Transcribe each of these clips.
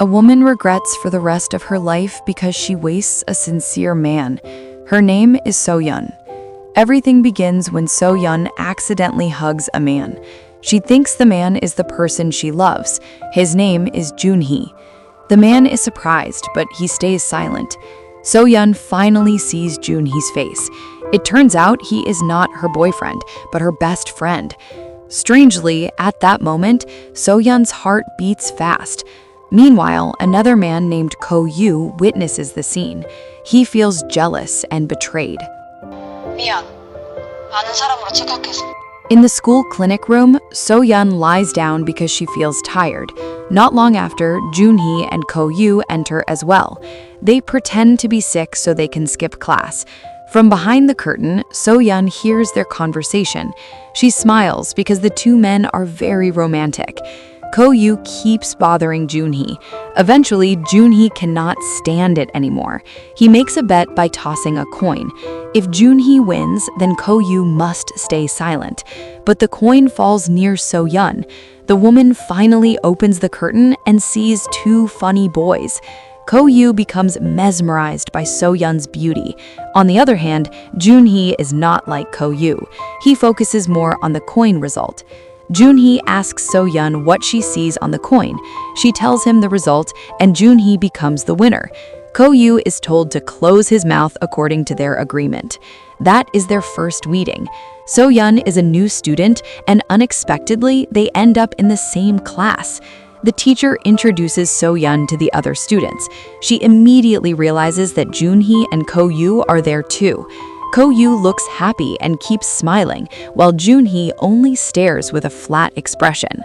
A woman regrets for the rest of her life because she wastes a sincere man. Her name is So-yeon. Everything begins when So-yeon accidentally hugs a man. She thinks the man is the person she loves. His name is Junhee. The man is surprised, but he stays silent. So-yeon finally sees Junhee's face. It turns out he is not her boyfriend, but her best friend. Strangely, at that moment, So-yeon's heart beats fast. Meanwhile, another man named Ko-yu witnesses the scene. He feels jealous and betrayed. 미안. 아는 사람으로 착각해서. In the school clinic room, So-yeon lies down because she feels tired. Not long after, Junhee and Ko-yu enter as well. They pretend to be sick so they can skip class. From behind the curtain, So-yeon hears their conversation. She smiles because the two men are very romantic. Ko-yu keeps bothering Junhee. Eventually, Junhee cannot stand it anymore. He makes a bet by tossing a coin. If Junhee wins, then Ko-yu must stay silent. But the coin falls near So-yeon. The woman finally opens the curtain and sees two funny boys. Ko-yu becomes mesmerized by So-yeon's beauty. On the other hand, Junhee is not like Ko-yu. He focuses more on the coin result. Junhee asks So-yeon what she sees on the coin. She tells him the result, and Junhee becomes the winner. Ko-yu is told to close his mouth according to their agreement. That is their first meeting. So-yeon is a new student, and unexpectedly, they end up in the same class. The teacher introduces So-yeon to the other students. She immediately realizes that Junhee and Ko-yu are there too. Ko-yu looks happy and keeps smiling, while Junhee only stares with a flat expression.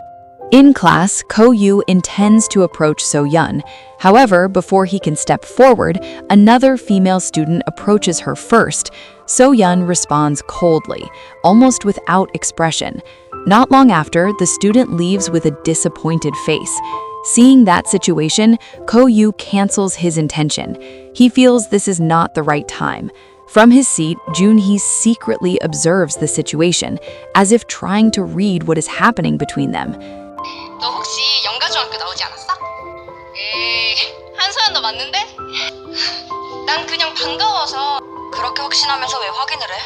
In class, Ko-yu intends to approach So-yeon. However, before he can step forward, another female student approaches her first. So-yeon responds coldly, almost without expression. Not long after, the student leaves with a disappointed face. Seeing that situation, Ko-yu cancels his intention. He feels this is not the right time. From his seat, Junhee secretly observes the situation, as if trying to read what is happening between them. 너 혹시 영가중학교 나오지 않았어? 에이, 한소연도 맞는데? 난 그냥 반가워서. 그렇게 확신하면서 왜 확인을 해?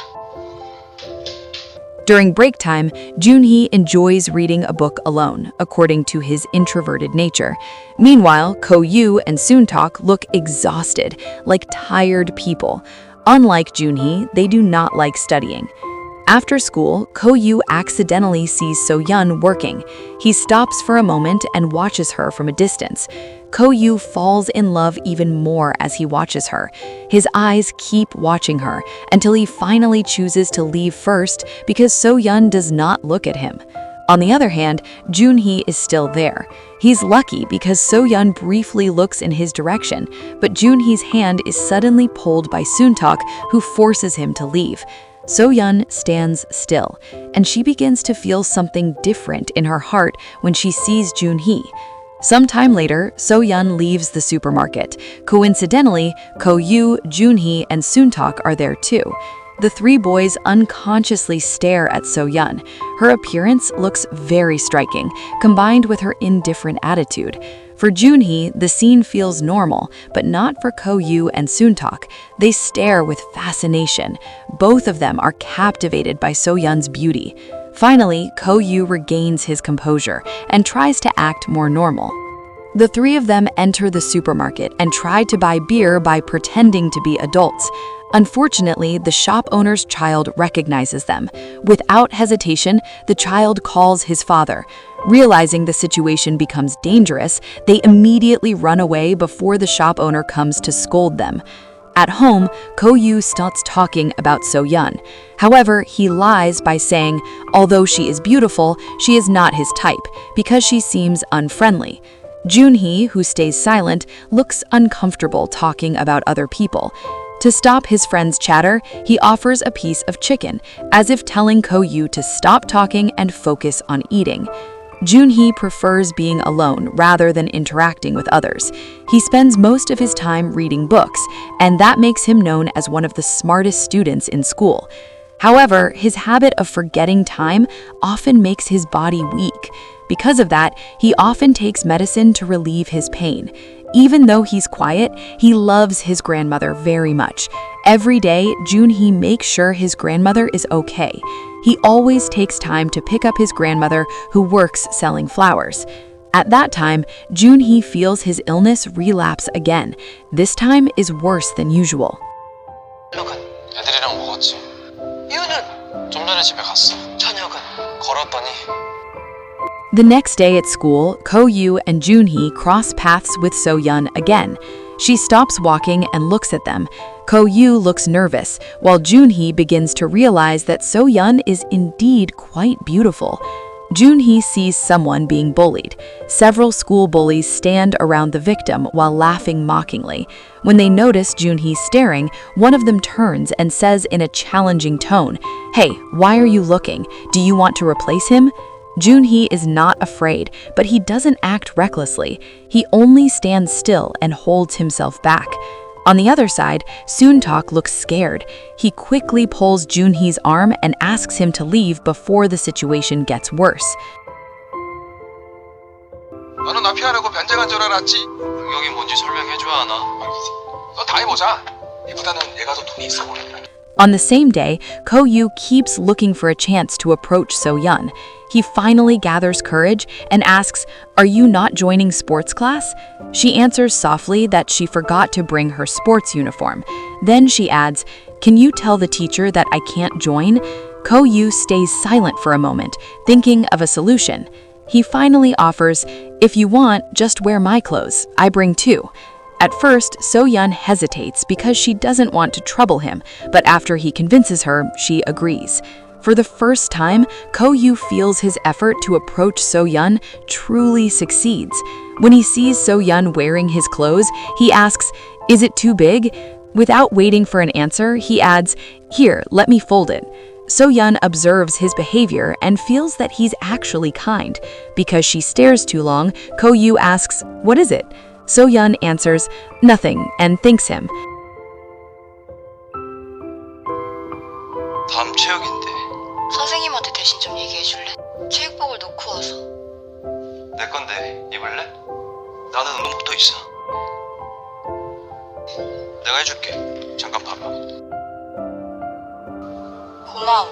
During break time, Junhee enjoys reading a book alone, according to his introverted nature. Meanwhile, Ko-yu and Soontak look exhausted, like tired people. Unlike Junhee, they do not like studying. After school, Ko-yu accidentally sees So-yeon working. He stops for a moment and watches her from a distance. Ko-yu falls in love even more as he watches her. His eyes keep watching her until he finally chooses to leave first because So-yeon does not look at him. On the other hand, Junhee is still there. He's lucky because So-yeon briefly looks in his direction, but Junhee's hand is suddenly pulled by Soontak, who forces him to leave. So-yeon stands still, and she begins to feel something different in her heart when she sees Junhee. Sometime later, So-yeon leaves the supermarket. Coincidentally, Ko-yu, Junhee, and Soontak are there too. The three boys unconsciously stare at So-yeon. Her appearance looks very striking, combined with her indifferent attitude. For Junhee, the scene feels normal, but not for Ko-yu and Soontak. They stare with fascination. Both of them are captivated by So-yeon's beauty. Finally, Ko-yu regains his composure and tries to act more normal. The three of them enter the supermarket and try to buy beer by pretending to be adults. Unfortunately, the shop owner's child recognizes them. Without hesitation, the child calls his father. Realizing the situation becomes dangerous, they immediately run away before the shop owner comes to scold them. At home, Ko-yu starts talking about So-yeon. However, he lies by saying, although she is beautiful, she is not his type, because she seems unfriendly. Junhee, who stays silent, looks uncomfortable talking about other people. To stop his friend's chatter, he offers a piece of chicken, as if telling Ko-yu to stop talking and focus on eating. Junhee prefers being alone rather than interacting with others. He spends most of his time reading books, and that makes him known as one of the smartest students in school. However, his habit of forgetting time often makes his body weak. Because of that, he often takes medicine to relieve his pain. Even though he's quiet, he loves his grandmother very much. Every day, Junhee makes sure his grandmother is okay. He always takes time to pick up his grandmother who works selling flowers. At that time, Junhee feels his illness relapse again. This time is worse than usual. 애들이랑 먹었지. 이유는? 좀 전에 집에 갔어. 저녁은? 걸었더니. The next day at school, Ko-yu and Junhee cross paths with So-yeon again. She stops walking and looks at them. Ko-yu looks nervous, while Junhee begins to realize that So-yeon is indeed quite beautiful. Junhee sees someone being bullied. Several school bullies stand around the victim while laughing mockingly. When they notice Junhee staring, one of them turns and says in a challenging tone, "Hey, why are you looking? Do you want to replace him?" Junhee is not afraid, but he doesn't act recklessly. He only stands still and holds himself back. On the other side, Soon-tak looks scared. He quickly pulls Junhee's arm and asks him to leave before the situation gets worse. 너는 나 피하려고 변장한 줄 알았지? 여기 뭔지 설명해줘야 하나? 너 다 해보자. 이보다는 얘가 더 돈이 있어 보이네. On the same day, Ko-yu keeps looking for a chance to approach So-yeon. He finally gathers courage and asks, "Are you not joining sports class?" She answers softly that she forgot to bring her sports uniform. Then she adds, "Can you tell the teacher that I can't join?" Ko-yu stays silent for a moment, thinking of a solution. He finally offers, "If you want, just wear my clothes. I bring two." At first, So-yeon hesitates because she doesn't want to trouble him, but after he convinces her, she agrees. For the first time, Ko-yu feels his effort to approach So-yeon truly succeeds. When he sees So-yeon wearing his clothes, he asks, "Is it too big?" Without waiting for an answer, he adds, "Here, let me fold it." So-yeon observes his behavior and feels that he's actually kind. Because she stares too long, Ko-yu asks, "What is it?" So-yeon answers, "Nothing," and thanks him. 다음 체육인데. 선생님한테 대신 좀 얘기해 줄래? 체육복을 놓고 와서. 내 건데 입을래? 나는 운동복도 있어. 내가 해줄게. 잠깐 봐봐. 고마워.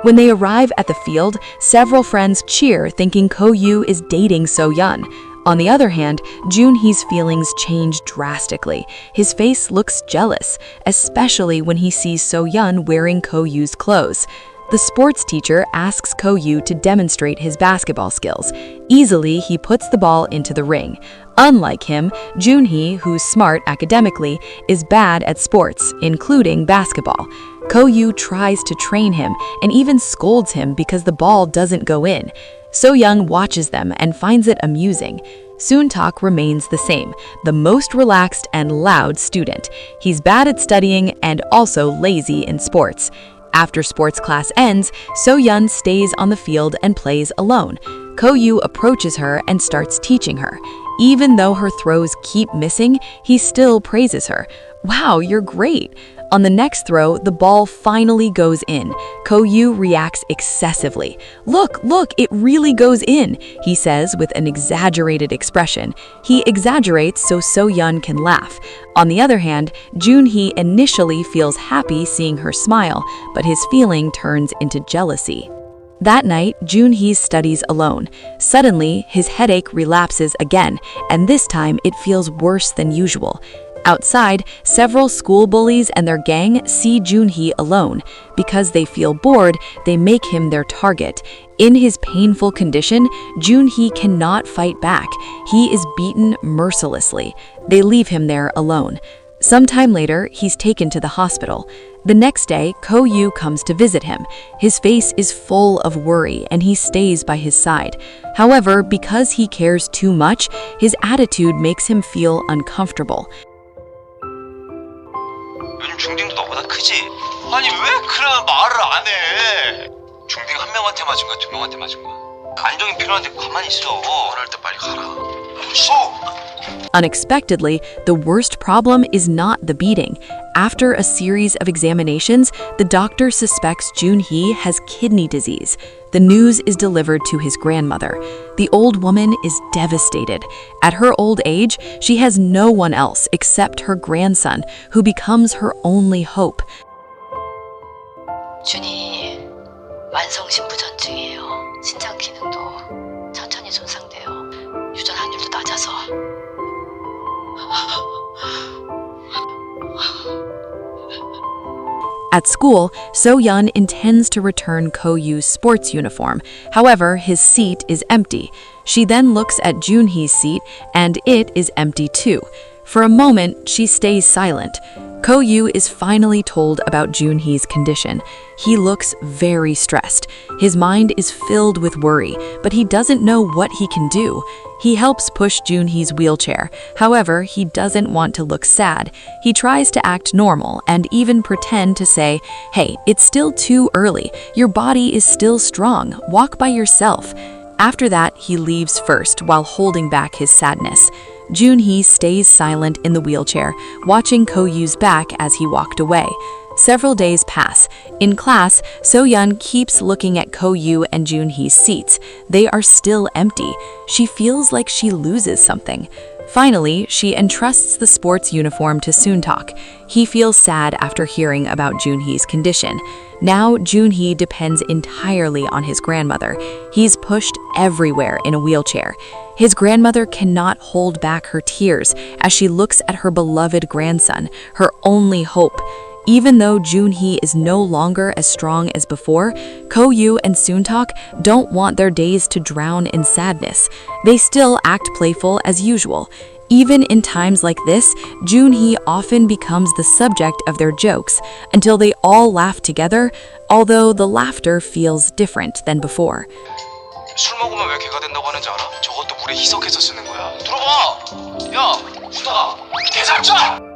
When they arrive at the field, several friends cheer, thinking Ko-yu is dating So-yeon. On the other hand, Junhee's feelings change drastically. His face looks jealous, especially when he sees So-yeon wearing Ko-yu's clothes. The sports teacher asks Ko-yu to demonstrate his basketball skills. Easily, he puts the ball into the ring. Unlike him, Junhee, who's smart academically, is bad at sports, including basketball. Ko-yu tries to train him and even scolds him because the ball doesn't go in. So-yeon watches them and finds it amusing. Soon-tak remains the same, the most relaxed and loud student. He's bad at studying and also lazy in sports. After sports class ends, So-yeon stays on the field and plays alone. Ko-yu approaches her and starts teaching her. Even though her throws keep missing, he still praises her. "Wow, you're great." On the next throw, the ball finally goes in. Ko-yu reacts excessively. Look, it really goes in," he says with an exaggerated expression. He exaggerates so So-yeon can laugh. On the other hand, Junhee initially feels happy seeing her smile, but his feeling turns into jealousy. That night, Junhee studies alone. Suddenly, his headache relapses again, and this time it feels worse than usual. Outside, several school bullies and their gang see Junhee alone. Because they feel bored, they make him their target. In his painful condition, Junhee cannot fight back. He is beaten mercilessly. They leave him there alone. Sometime later, he's taken to the hospital. The next day, Ko-yu comes to visit him. His face is full of worry and he stays by his side. However, because he cares too much, his attitude makes him feel uncomfortable. 요즘 중딩도 너보다 크지? 아니 왜 그러면 말을 안 해? 중딩 한 명한테 맞은 거야, 두 명한테 맞은 거야? 안정이 필요한데 가만히 있어. 원할 때 빨리 가라. Unexpectedly, the worst problem is not the beating. After a series of examinations, the doctor suspects Junhee has kidney disease. the news is delivered to his grandmother. The old woman is devastated. At her old age, she has no one else except her grandson, who becomes her only hope. 준이 완성신부전증이에요. 신장 기능도 천천히 손상돼요. 유전 확률도 낮아서. At school, So-yeon intends to return Ko-yu's sports uniform. However, his seat is empty. She then looks at Joon-hee's seat, and it is empty too. For a moment, she stays silent. Ko-yu is finally told about Joon-hee's condition. He looks very stressed. His mind is filled with worry, but he doesn't know what he can do. He helps push Joon-hee's wheelchair. However, he doesn't want to look sad. He tries to act normal and even pretend to say, "Hey, it's still too early. Your body is still strong. Walk by yourself." After that, he leaves first while holding back his sadness. Joon-hee stays silent in the wheelchair, watching Ko-yu's back as he walked away. Several days pass. In class, So-yeon keeps looking at Ko-yu and Joon-hee's seats. They are still empty. She feels like she loses something. Finally, she entrusts the sports uniform to Soon-tak. He feels sad after hearing about Joon-hee's condition. Now, Joon-hee depends entirely on his grandmother. He's pushed everywhere in a wheelchair. His grandmother cannot hold back her tears as she looks at her beloved grandson, her only hope. Even though Joon-hee is no longer as strong as before, Ko-yu and Soon-tak don't want their days to drown in sadness. They still act playful as usual. Even in times like this, Joon-hee often becomes the subject of their jokes until they all laugh together, although the laughter feels different than before. 술 먹으면 왜 개가 된다고 하는지 알아? 저것도 물에 희석해서 쓰는 거야. 들어봐! 야, 수다가